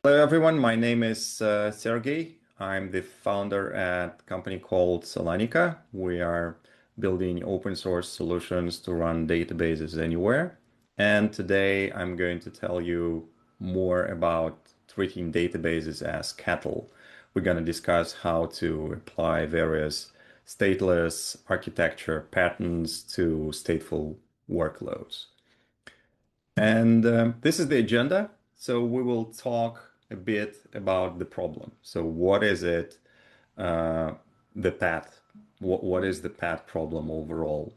Hello, everyone. My name is Sergey. I'm the founder at a company called Solonica. We are building open source solutions to run databases anywhere. And today I'm going to tell you more about treating databases as cattle. We're going to discuss how to apply various stateless architecture patterns to stateful workloads. And this is the agenda. So we will talk a bit about the problem. So what is it, the path? What is the path problem overall?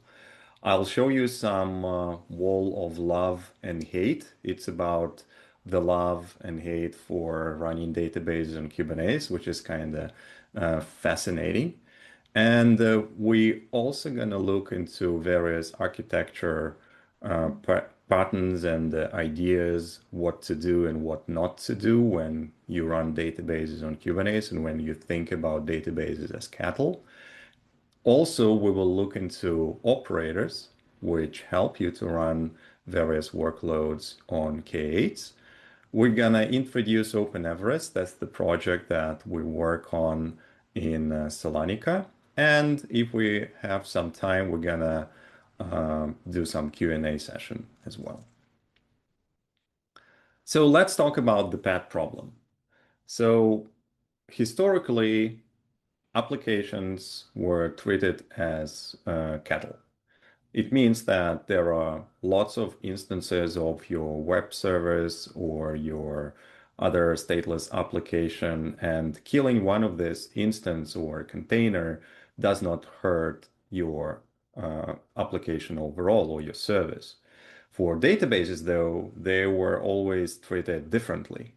I'll show you some wall of love and hate. It's about the love and hate for running databases on Kubernetes, which is kind of fascinating. And we also going to look into various architecture patterns and ideas, what to do and what not to do when you run databases on Kubernetes and when you think about databases as cattle. Also, we will look into operators, which help you to run various workloads on K8s. We're gonna introduce OpenEverest. That's the project that we work on in Salonika. And if we have some time, we're gonna do some Q&A session as well. So let's talk about the path problem. So historically, applications were treated as cattle. It means that there are lots of instances of your web service or your other stateless application, and killing one of this instance or container does not hurt your application overall or your service. For databases, though, they were always treated differently.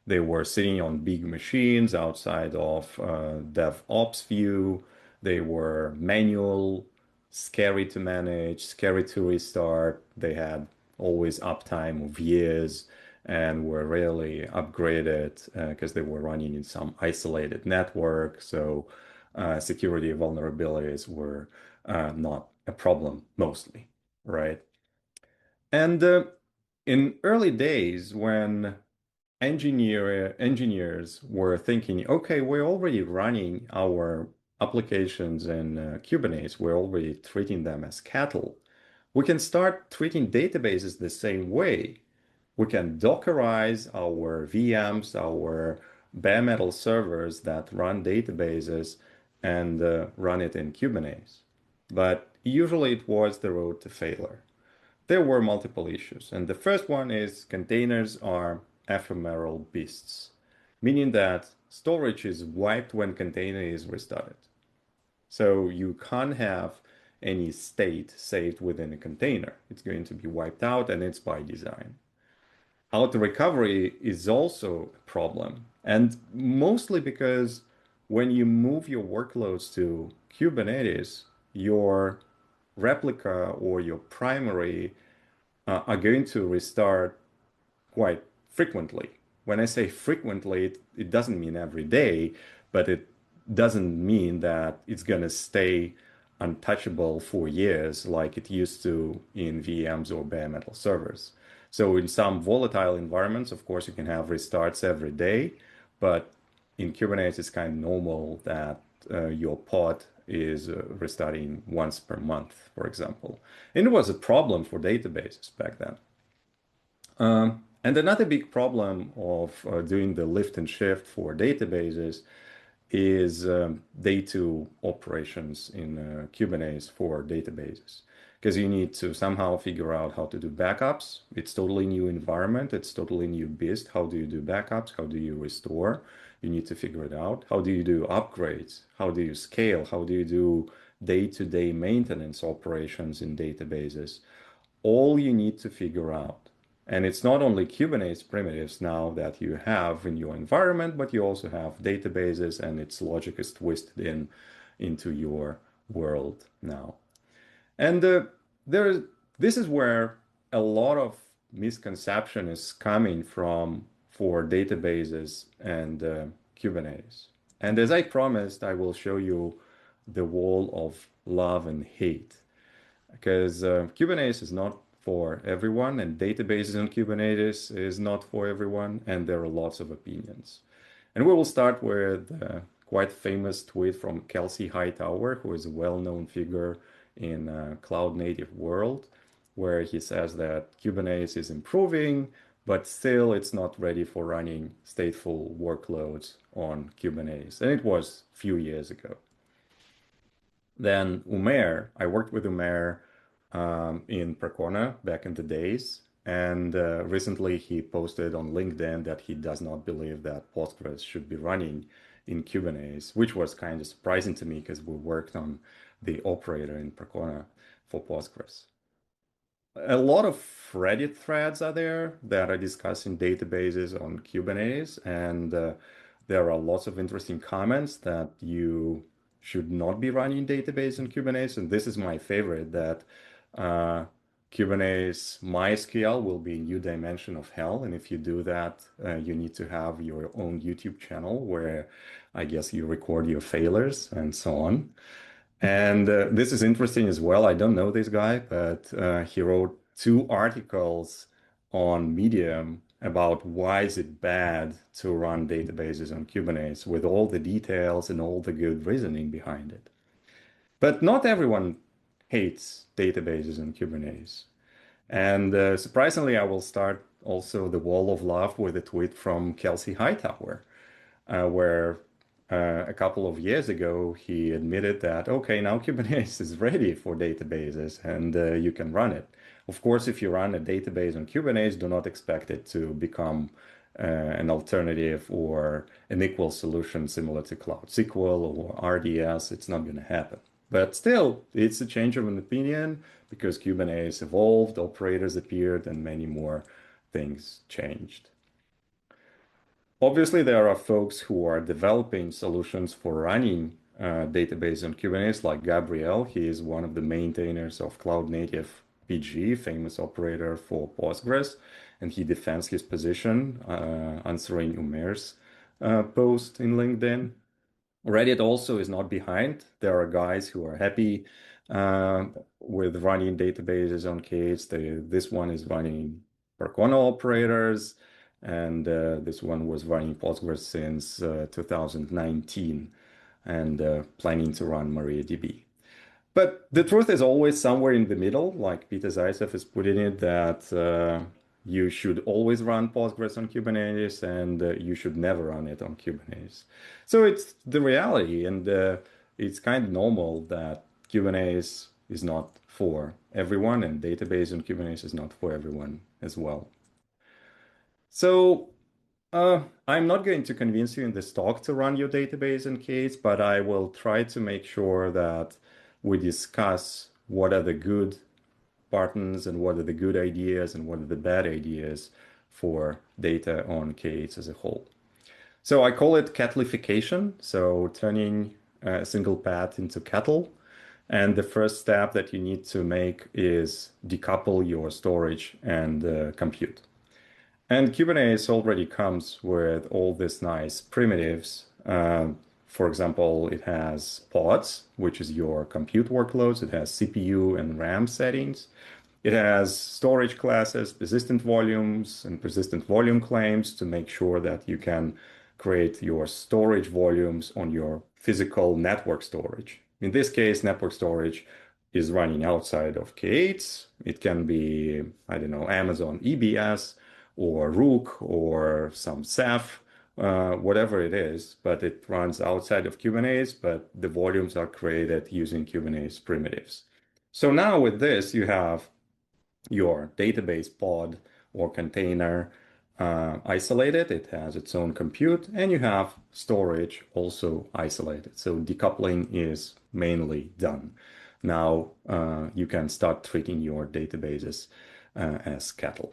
They were sitting on big machines outside of DevOps view. They were manual, scary to manage, scary to restart. They had always uptime of years and were rarely upgraded because they were running in some isolated network. So security vulnerabilities were not a problem mostly, right? And in early days, when engineers were thinking, okay, we're already running our applications in Kubernetes, we're already treating them as cattle. We can start treating databases the same way. We can Dockerize our VMs, our bare metal servers that run databases and run it in Kubernetes. But usually it was the road to failure. There were multiple issues. And the first one is containers are ephemeral beasts, meaning that storage is wiped when container is restarted. So you can't have any state saved within a container. It's going to be wiped out, and it's by design. Auto recovery is also a problem, and mostly because when you move your workloads to Kubernetes, your replica or your primary are going to restart quite frequently. When I say frequently, it doesn't mean every day, but it doesn't mean that it's going to stay untouchable for years like it used to in VMs or bare metal servers. So in some volatile environments, of course, you can have restarts every day, but in Kubernetes, it's kind of normal that your pod is restarting once per month, for example. And it was a problem for databases back then. And another big problem of doing the lift and shift for databases is day two operations in Kubernetes for databases. Because you need to somehow figure out how to do backups. It's totally new environment. It's totally new beast. How do you do backups? How do you restore? You need to figure it out. How do you do upgrades? How do you scale? How do you do day-to-day maintenance operations in databases? All you need to figure out. And it's not only Kubernetes primitives now that you have in your environment, but you also have databases, and its logic is twisted into your world now. And this is where a lot of misconception is coming from for databases and Kubernetes. And as I promised, I will show you the wall of love and hate, because Kubernetes is not for everyone, and databases on Kubernetes is not for everyone, and there are lots of opinions. And we will start with a quite famous tweet from Kelsey Hightower, who is a well-known figure in cloud native world, where he says that Kubernetes is improving, but still it's not ready for running stateful workloads on Kubernetes. And it was a few years ago. Then Umair, I worked with Umair in Percona back in the days. And recently he posted on LinkedIn that he does not believe that Postgres should be running in Kubernetes, which was kind of surprising to me because we worked on the operator in Percona for Postgres. A lot of Reddit threads are there that are discussing databases on Kubernetes, and there are lots of interesting comments that you should not be running database on Kubernetes. And this is my favorite, that uh, Kubernetes MySQL will be a new dimension of hell. And if you do that, you need to have your own YouTube channel where I guess you record your failures and so on. And this is interesting as well. I don't know this guy, but he wrote two articles on Medium about why is it bad to run databases on Kubernetes with all the details and all the good reasoning behind it. But not everyone hates databases on Kubernetes. And surprisingly, I will start also the wall of love with a tweet from Kelsey Hightower, where a couple of years ago he admitted that, okay, now Kubernetes is ready for databases and you can run it. Of course, if you run a database on Kubernetes, do not expect it to become an alternative or an equal solution similar to Cloud SQL or RDS. It's not going to happen. But still, it's a change of an opinion because Kubernetes evolved, operators appeared, and many more things changed. Obviously, there are folks who are developing solutions for running database on Kubernetes, like Gabriel. He is one of the maintainers of Cloud Native PG, famous operator for Postgres, and he defends his position, answering Umair's post in LinkedIn. Reddit also is not behind. There are guys who are happy uh, with running databases on K8s. This one is running Percona operators, and this one was running Postgres since 2019 and planning to run MariaDB. But the truth is always somewhere in the middle, like Peter Zaitsev is putting it, that you should always run Postgres on Kubernetes and you should never run it on Kubernetes. So it's the reality, and it's kind of normal that Kubernetes is not for everyone, and database on Kubernetes is not for everyone as well. So I'm not going to convince you in this talk to run your database in case, but I will try to make sure that we discuss what are the good patterns and what are the good ideas and what are the bad ideas for data on K8s as a whole. So I call it catlification, so turning a single path into cattle. And the first step that you need to make is decouple your storage and compute. And Kubernetes already comes with all these nice primitives. For example, it has pods, which is your compute workloads. It has CPU and RAM settings. It has storage classes, persistent volumes, and persistent volume claims to make sure that you can create your storage volumes on your physical network storage. In this case, network storage is running outside of K8s. It can be, I don't know, Amazon EBS or Rook or some Ceph, whatever it is, but it runs outside of Kubernetes, but the volumes are created using Kubernetes primitives. So now with this, you have your database pod or container isolated. It has its own compute, and you have storage also isolated. So decoupling is mainly done. Now you can start treating your databases as cattle.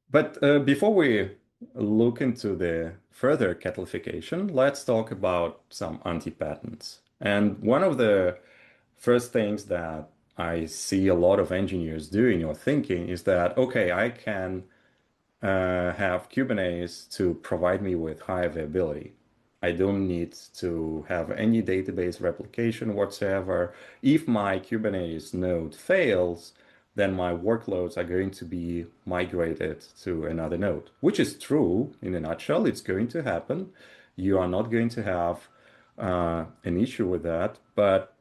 But before we look into the further cattleification, let's talk about some anti-patterns. And one of the first things that I see a lot of engineers doing or thinking is that, okay, I can have Kubernetes to provide me with high availability. I don't need to have any database replication whatsoever. If my Kubernetes node fails, then my workloads are going to be migrated to another node, which is true in a nutshell. It's going to happen. You are not going to have an issue with that, but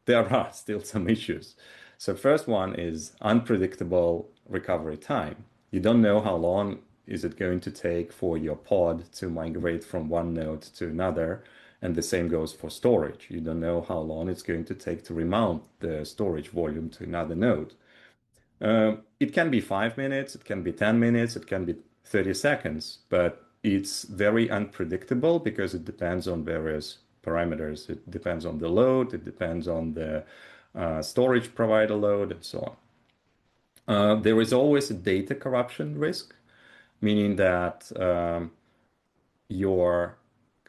there are still some issues. So first one is unpredictable recovery time. You don't know how long is it going to take for your pod to migrate from one node to another, and the same goes for storage. You don't know how long it's going to take to remount the storage volume to another node. It can be 5 minutes, it can be 10 minutes, it can be 30 seconds, but it's very unpredictable because it depends on various parameters. It depends on the load, it depends on the storage provider load, and so on. There is always a data corruption risk, meaning that your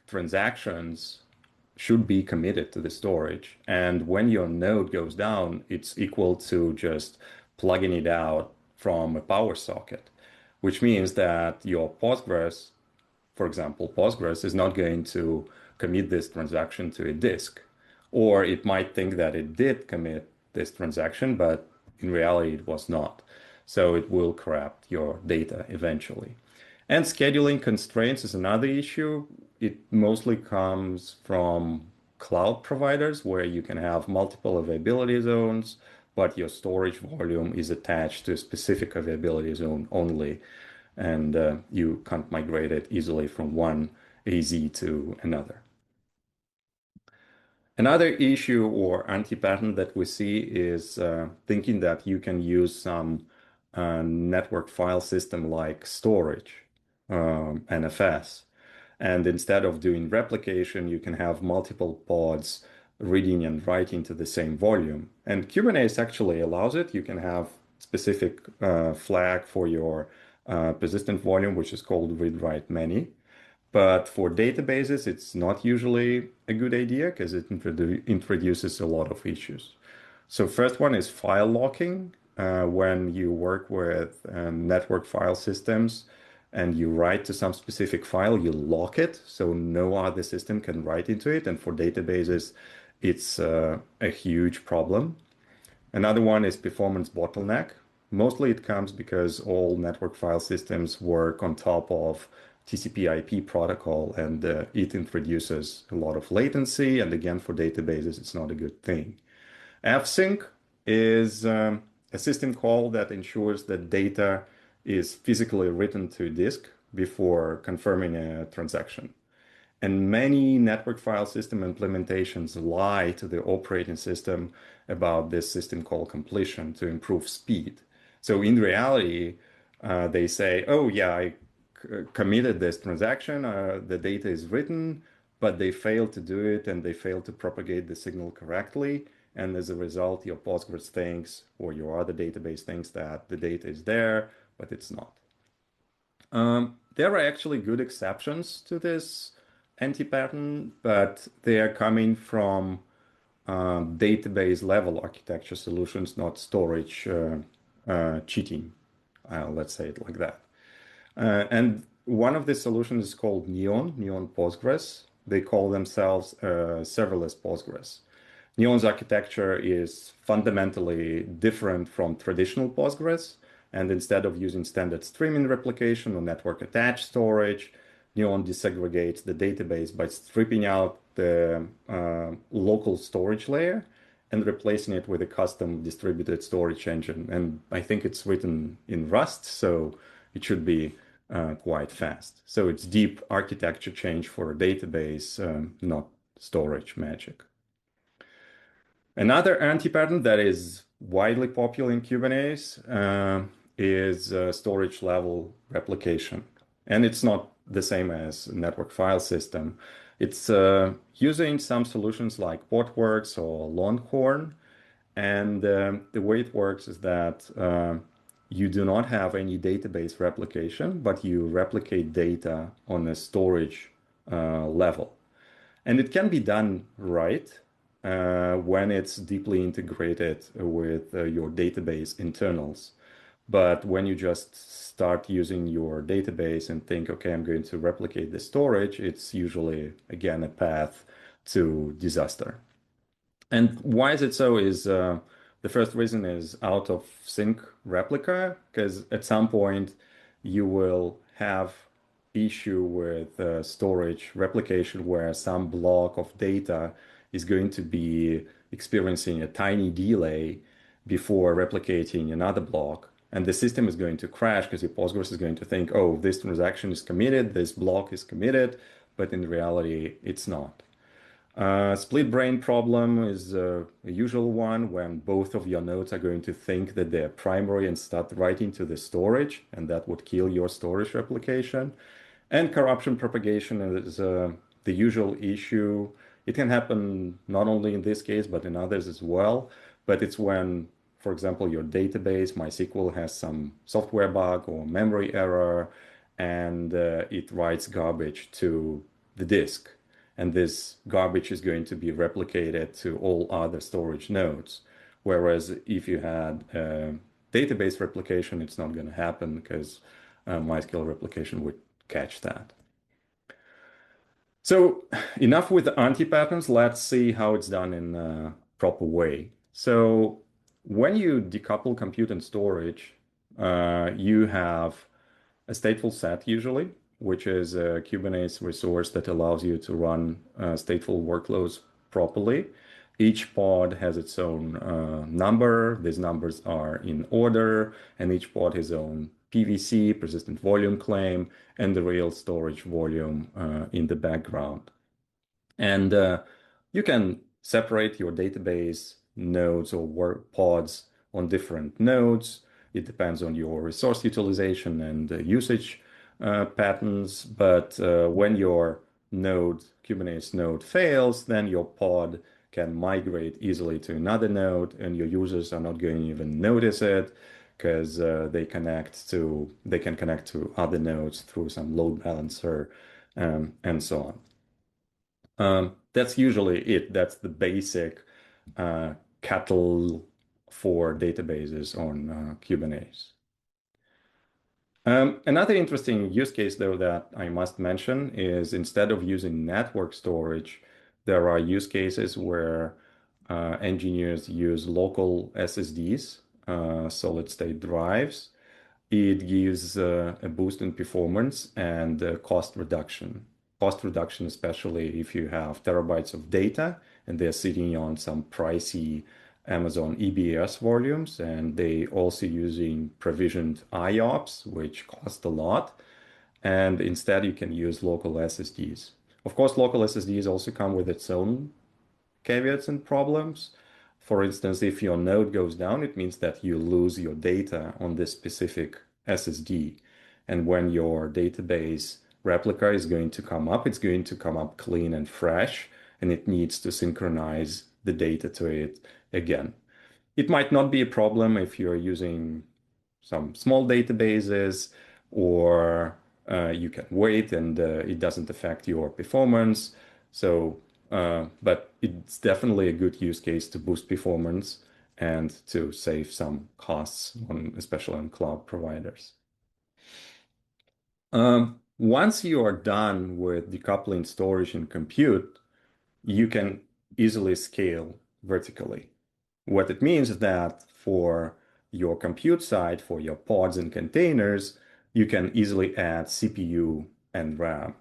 transactions should be committed to the storage. And when your node goes down, it's equal to just plugging it out from a power socket, which means that your Postgres, for example, Postgres is not going to commit this transaction to a disk. Or it might think that it did commit this transaction, but in reality, it was not. So it will corrupt your data eventually. And scheduling constraints is another issue. It mostly comes from cloud providers where you can have multiple availability zones, but your storage volume is attached to a specific availability zone only, and you can't migrate it easily from one AZ to another. Another issue or anti-pattern that we see is thinking that you can use some network file system like storage, NFS. And instead of doing replication, you can have multiple pods reading and writing to the same volume. And Kubernetes actually allows it. You can have specific flag for your persistent volume, which is called read-write many. But for databases, it's not usually a good idea because it introduces a lot of issues. So first one is file locking. When you work with network file systems and you write to some specific file, you lock it so no other system can write into it. And for databases, it's a huge problem. Another one is performance bottleneck. Mostly it comes because all network file systems work on top of TCP/IP protocol, and it introduces a lot of latency. And again, for databases, it's not a good thing. fsync is a system call that ensures that data is physically written to disk before confirming a transaction. And many network file system implementations lie to the operating system about this system call completion to improve speed. So in reality, they say, oh, yeah, I committed this transaction, the data is written, but they failed to do it and they failed to propagate the signal correctly. And as a result, your Postgres thinks or your other database thinks that the data is there, but it's not. There are actually good exceptions to this anti-pattern, but they are coming from database level architecture solutions, not storage cheating. Let's say it like that. And one of the solutions is called Neon Postgres. They call themselves serverless Postgres. Neon's architecture is fundamentally different from traditional Postgres. And instead of using standard streaming replication or network attached storage, Neon disaggregates the database by stripping out the local storage layer and replacing it with a custom distributed storage engine. And I think it's written in Rust, so it should be quite fast. So it's deep architecture change for a database, not storage magic. Another anti-pattern that is widely popular in Kubernetes is storage level replication. And it's not the same as network file system. It's using some solutions like Portworx or Longhorn. And the way it works is that you do not have any database replication, but you replicate data on a storage level. And it can be done right when it's deeply integrated with your database internals. But when you just start using your database and think, okay, I'm going to replicate the storage, it's usually, again, a path to disaster. And why is it so is The first reason is out of sync replica, because at some point you will have issue with storage replication where some block of data is going to be experiencing a tiny delay before replicating another block. And the system is going to crash because your Postgres is going to think, oh, this transaction is committed, this block is committed, but in reality, it's not. Split brain problem is a usual one when both of your nodes are going to think that they're primary and start writing to the storage, and that would kill your storage replication. And corruption propagation is the usual issue. It can happen not only in this case, but in others as well. But it's when, for example, your database, MySQL, has some software bug or memory error, and it writes garbage to the disk. And this garbage is going to be replicated to all other storage nodes. Whereas if you had database replication, it's not going to happen because MySQL replication would catch that. So enough with the anti-patterns. Let's see how it's done in a proper way. So when you decouple compute and storage, you have a stateful set usually, which is a Kubernetes resource that allows you to run stateful workloads properly. Each pod has its own number. These numbers are in order, and each pod has its own PVC, persistent volume claim, and the real storage volume in the background. And you can separate your database nodes or work pods on different nodes. It depends on your resource utilization and usage patterns. But when your node, Kubernetes node fails, then your pod can migrate easily to another node, and your users are not going to even notice it because they can connect to other nodes through some load balancer and so on. That's usually it. That's the basic cattle for databases on Kubernetes. Another interesting use case, though, that I must mention is instead of using network storage, there are use cases where engineers use local SSDs, solid state drives. It gives a boost in performance and cost reduction. Cost reduction, especially if you have terabytes of data and they're sitting on some pricey Amazon EBS volumes, and they also using provisioned IOPS, which cost a lot. And instead, you can use local SSDs. Of course, local SSDs also come with its own caveats and problems. For instance, if your node goes down, it means that you lose your data on this specific SSD. And when your database replica is going to come up, it's going to come up clean and fresh, and it needs to synchronize the data to it again. It might not be a problem if you're using some small databases, or you can wait and it doesn't affect your performance. So but it's definitely a good use case to boost performance and to save some costs especially on cloud providers. Once you are done with decoupling storage and compute, you can easily scale vertically. What it means is that for your compute side, for your pods and containers, you can easily add CPU and RAM.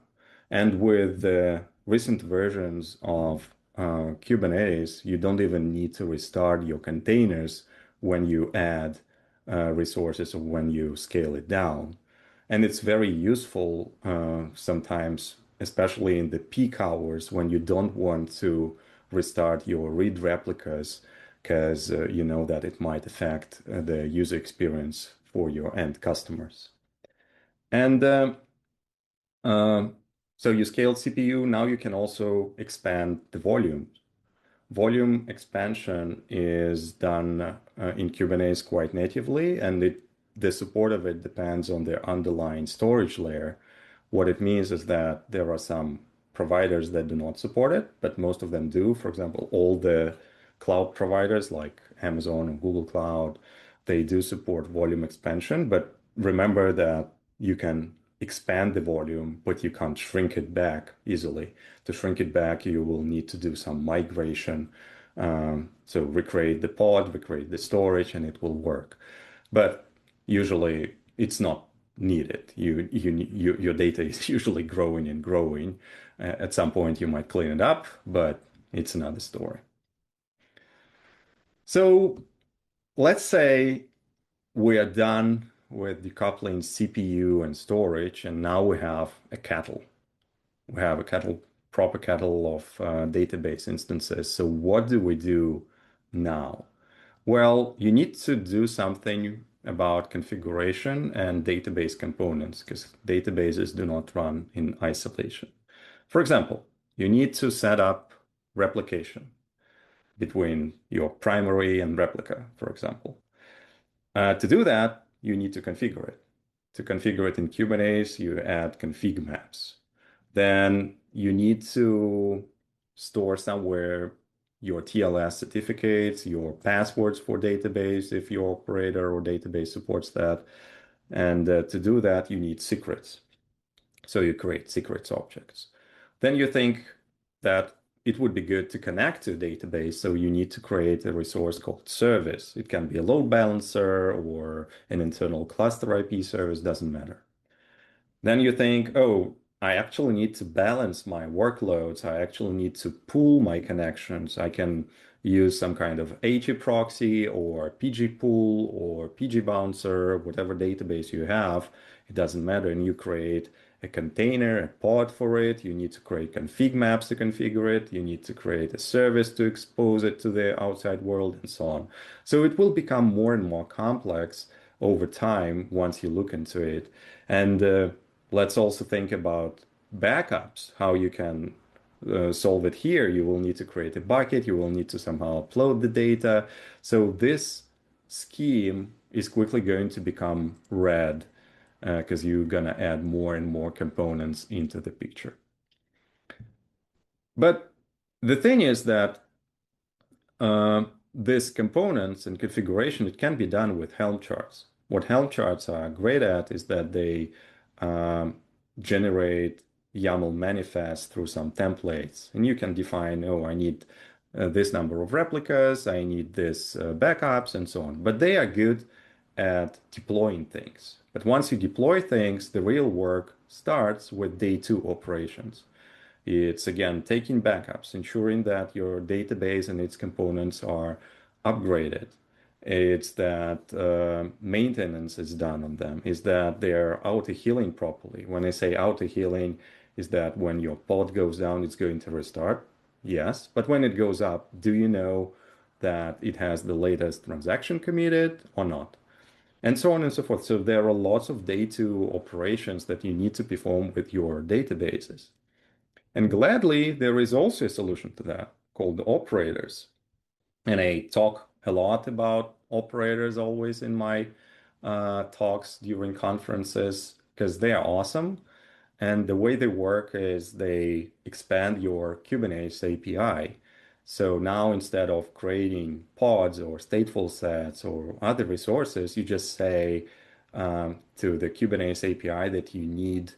And with the recent versions of Kubernetes, you don't even need to restart your containers when you add resources or when you scale it down. And it's very useful sometimes, especially in the peak hours when you don't want to restart your read replicas because you know that it might affect the user experience for your end customers. And so you scaled CPU, now you can also expand the volume. Volume expansion is done in Kubernetes quite natively, and the support of it depends on the underlying storage layer. What it means is that there are some providers that do not support it, but most of them do. For example, all the cloud providers like Amazon and Google Cloud, they do support volume expansion, but remember that you can expand the volume, but you can't shrink it back easily. To shrink it back, you will need to do some migration So recreate the pod, recreate the storage, and it will work. But usually it's not needed. Your data is usually growing and growing. At some point you might clean it up, but it's another story. So let's say we are done with decoupling CPU and storage, and now we have a kettle. We have a kettle, proper kettle of database instances. So what do we do now? Well, you need to do something about configuration and database components because databases do not run in isolation. For example, you need to set up replication between your primary and replica, for example. To do that, you need to configure it. To configure it in Kubernetes, you add config maps. Then you need to store somewhere your TLS certificates, your passwords for database, if your operator or database supports that. And to do that, you need secrets. So you create secrets objects. Then you think that it would be good to connect to a database, so you need to create a resource called service. It can be a load balancer or an internal cluster IP service, doesn't matter. Then you think, oh, I actually need to balance my workloads. I actually need to pool my connections. I can use some kind of HE proxy or PG pool or PG bouncer, whatever database you have. It doesn't matter. And you create a container, a pod for it. You need to create config maps to configure it. You need to create a service to expose it to the outside world and so on. So it will become more and more complex over time once you look into it. And let's also think about backups, how you can solve it here. You will need to create a bucket. You will need to somehow upload the data. So this scheme is quickly going to become red because you're going to add more and more components into the picture. But the thing is that uh, these components and configuration, it can be done with Helm charts. What Helm charts are great at is that they um, generate YAML manifest through some templates, and you can define, oh, I need this number of replicas, I need this backups, and so on. But they are good at deploying things. But once you deploy things, the real work starts with day two operations. It's again taking backups, ensuring that your database and its components are upgraded. It's that maintenance is done on them, is that they're auto-healing properly. When I say auto-healing, is that when your pod goes down, it's going to restart? Yes. But when it goes up, do you know that it has the latest transaction committed or not? And so on and so forth. So there are lots of day two operations that you need to perform with your databases. And gladly, there is also a solution to that called operators. And I talk a lot about operators always in my talks during conferences because they are awesome. And the way they work is they expand your Kubernetes API. So now instead of creating pods or stateful sets or other resources, you just say to the Kubernetes API that you need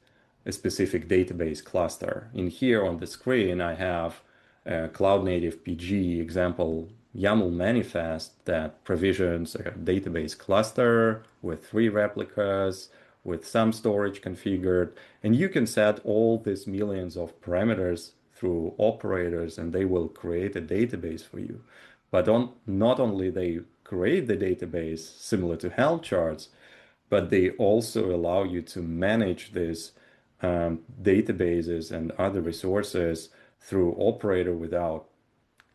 a specific database cluster. In here on the screen, I have a cloud native PG example YAML manifest that provisions a database cluster with 3 replicas, with some storage configured, and you can set all these millions of parameters through operators and they will create a database for you. But not only they create the database similar to Helm charts, but they also allow you to manage these databases and other resources through operator without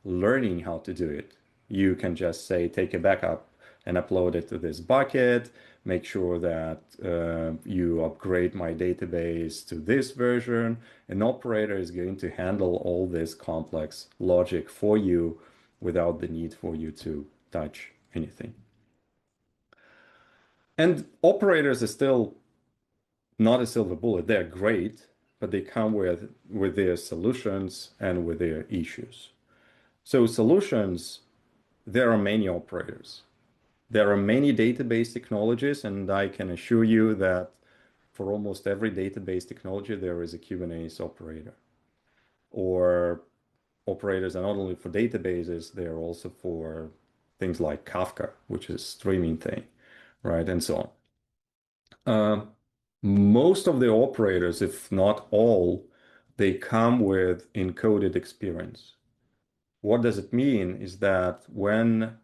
learning how to do it. You can just say, take a backup and upload it to this bucket, make sure that you upgrade my database to this version. An operator is going to handle all this complex logic for you without the need for you to touch anything. And operators are still not a silver bullet. They're great, but they come with their solutions and with their issues. So solutions, there are many operators. There are many database technologies, and I can assure you that for almost every database technology, there is a Kubernetes operator. Or operators are not only for databases, they're also for things like Kafka, which is a streaming thing, right? And so on. Most of the operators, if not all, they come with encoded experience. What does it mean is that when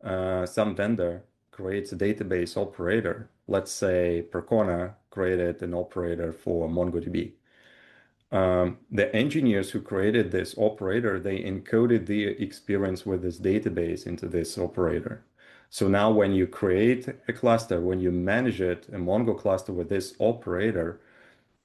some vendor creates a database operator, let's say Percona created an operator for MongoDB. The engineers who created this operator, they encoded the experience with this database into this operator. So now when you create a cluster, when you manage it, a Mongo cluster with this operator,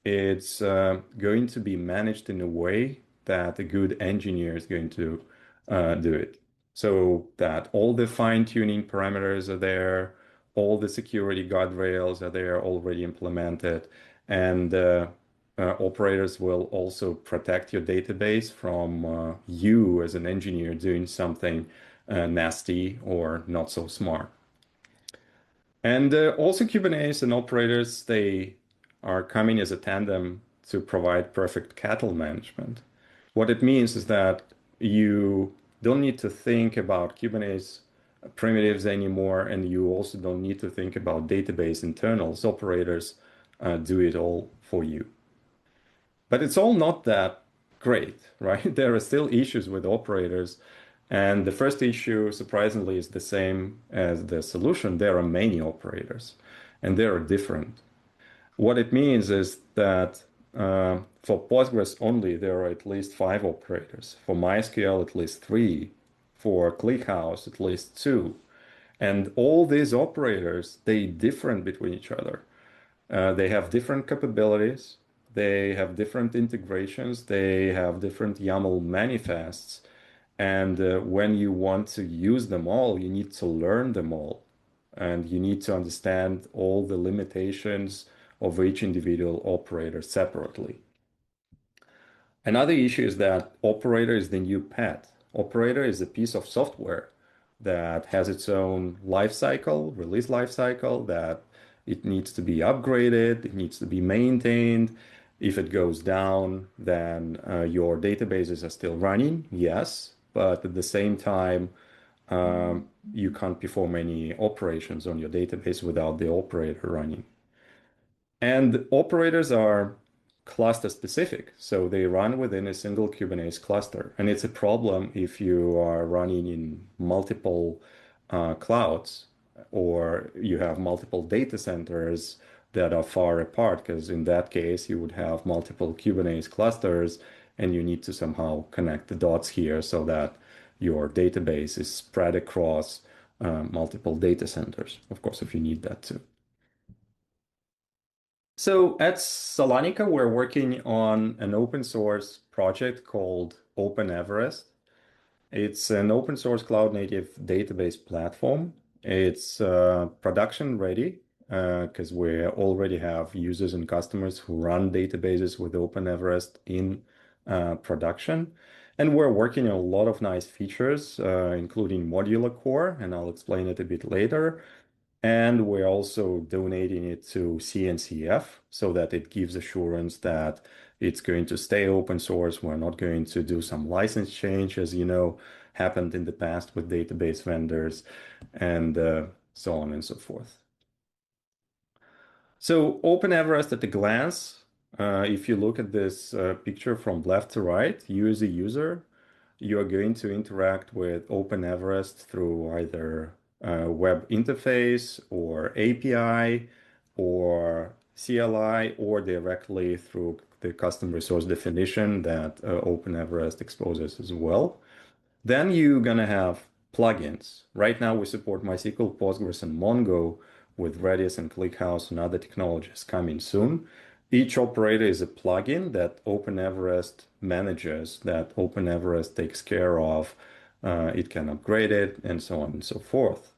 it's going to be managed in a way that a good engineer is going to do it. So that all the fine-tuning parameters are there, all the security guardrails are there already implemented, and operators will also protect your database from you as an engineer doing something nasty or not so smart. And also Kubernetes and operators, they are coming as a tandem to provide perfect cattle management. What it means is that you don't need to think about Kubernetes primitives anymore, and you also don't need to think about database internals. Operators do it all for you. But it's all not that great, right? There are still issues with operators. And the first issue, surprisingly, is the same as the solution. There are many operators, and they are different. What it means is that for Postgres only, there are at least 5 operators. For MySQL, at least 3. For ClickHouse, at least 2. And all these operators, they different between each other. They have different capabilities. They have different integrations. They have different YAML manifests. And when you want to use them all, you need to learn them all. And you need to understand all the limitations of each individual operator separately. Another issue is that operator is the new pet. Operator is a piece of software that has its own life cycle, release life cycle, that it needs to be upgraded, it needs to be maintained. If it goes down, then your databases are still running, yes, but at the same time, you can't perform any operations on your database without the operator running. And operators are cluster specific, so they run within a single Kubernetes cluster. And it's a problem if you are running in multiple clouds or you have multiple data centers that are far apart, because in that case, you would have multiple Kubernetes clusters and you need to somehow connect the dots here so that your database is spread across multiple data centers. Of course, if you need that too. So at Salonika, we're working on an open source project called Open Everest. It's an open source cloud native database platform. It's production ready because we already have users and customers who run databases with Open Everest in production. And we're working on a lot of nice features, including modular core, and I'll explain it a bit later. And we're also donating it to CNCF so that it gives assurance that it's going to stay open source. We're not going to do some license change, as you know, happened in the past with database vendors, and so on and so forth. So Open Everest at a glance, if you look at this picture from left to right, you as a user, you are going to interact with Open Everest through either web interface or API or CLI or directly through the custom resource definition that Open Everest exposes as well. Then you're gonna have plugins. Right now we support MySQL, Postgres, and Mongo with Redis and ClickHouse and other technologies coming soon. Each operator is a plugin that Open Everest manages, that Open Everest takes care of. It can upgrade it and so on and so forth.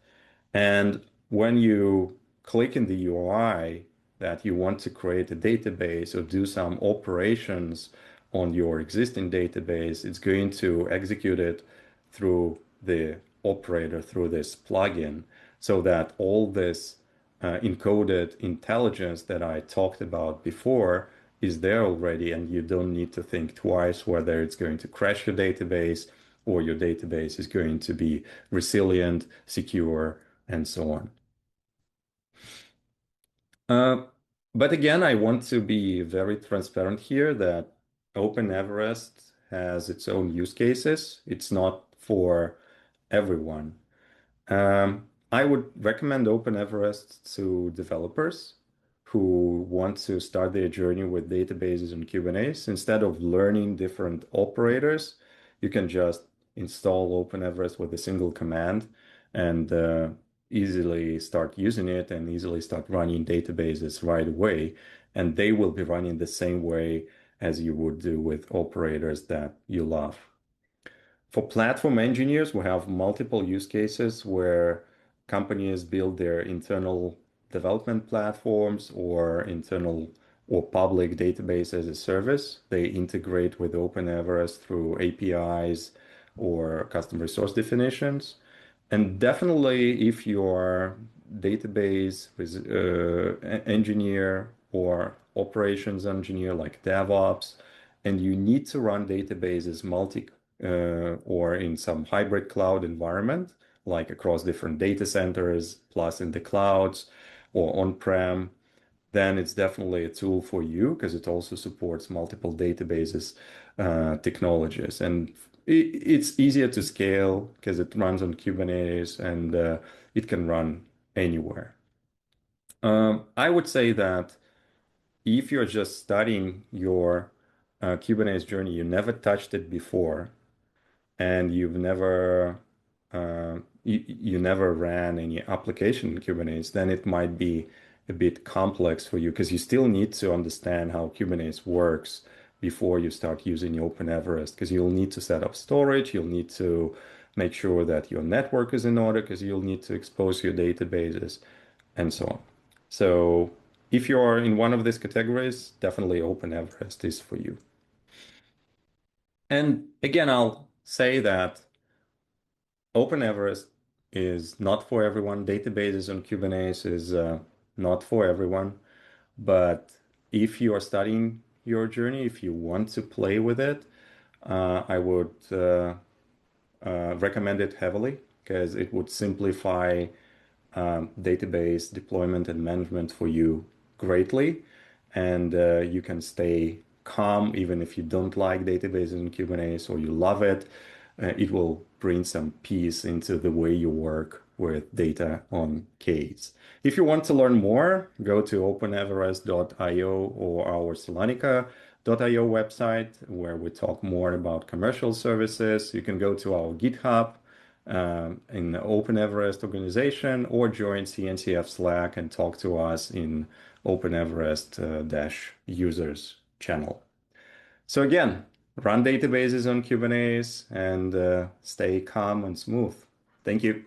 And when you click in the UI that you want to create a database or do some operations on your existing database, it's going to execute it through the operator, through this plugin, so that all this encoded intelligence that I talked about before is there already, and you don't need to think twice whether it's going to crash your database or your database is going to be resilient, secure, and so on. Uh, but again, I want to be very transparent here that Open Everest has its own use cases. It's not for everyone. I would recommend Open Everest to developers who want to start their journey with databases and Kubernetes. Instead of learning different operators, you can just install Open Everest with a single command and easily start using it and easily start running databases right away. And they will be running the same way as you would do with operators that you love. For platform engineers, we have multiple use cases where companies build their internal development platforms or internal or public database as a service. They integrate with OpenEverest through APIs or custom resource definitions. And definitely, if you're database engineer or operations engineer like DevOps, and you need to run databases or in some hybrid cloud environment, like across different data centers, plus in the clouds or on-prem, then it's definitely a tool for you because it also supports multiple databases technologies. And it's easier to scale because it runs on Kubernetes and it can run anywhere. I would say that if you're just starting your Kubernetes journey, you never touched it before, and you never ran any application in Kubernetes, then it might be a bit complex for you because you still need to understand how Kubernetes works before you start using OpenEverest, because you'll need to set up storage, you'll need to make sure that your network is in order, because you'll need to expose your databases and so on. So if you're in one of these categories, definitely OpenEverest is for you. And again, I'll say that OpenEverest is not for everyone. Databases on Kubernetes is not for everyone. But if you are starting your journey, if you want to play with it, I would recommend it heavily because it would simplify database deployment and management for you greatly. And you can stay calm even if you don't like databases in Kubernetes or you love it. It will bring some peace into the way you work with data on K's. If you want to learn more, go to openeverest.io or our Salonica.io website where we talk more about commercial services. You can go to our GitHub in the Open Everest organization or join CNCF Slack and talk to us in Open Everest users channel. So again, run databases on Kubernetes and stay calm and smooth. Thank you.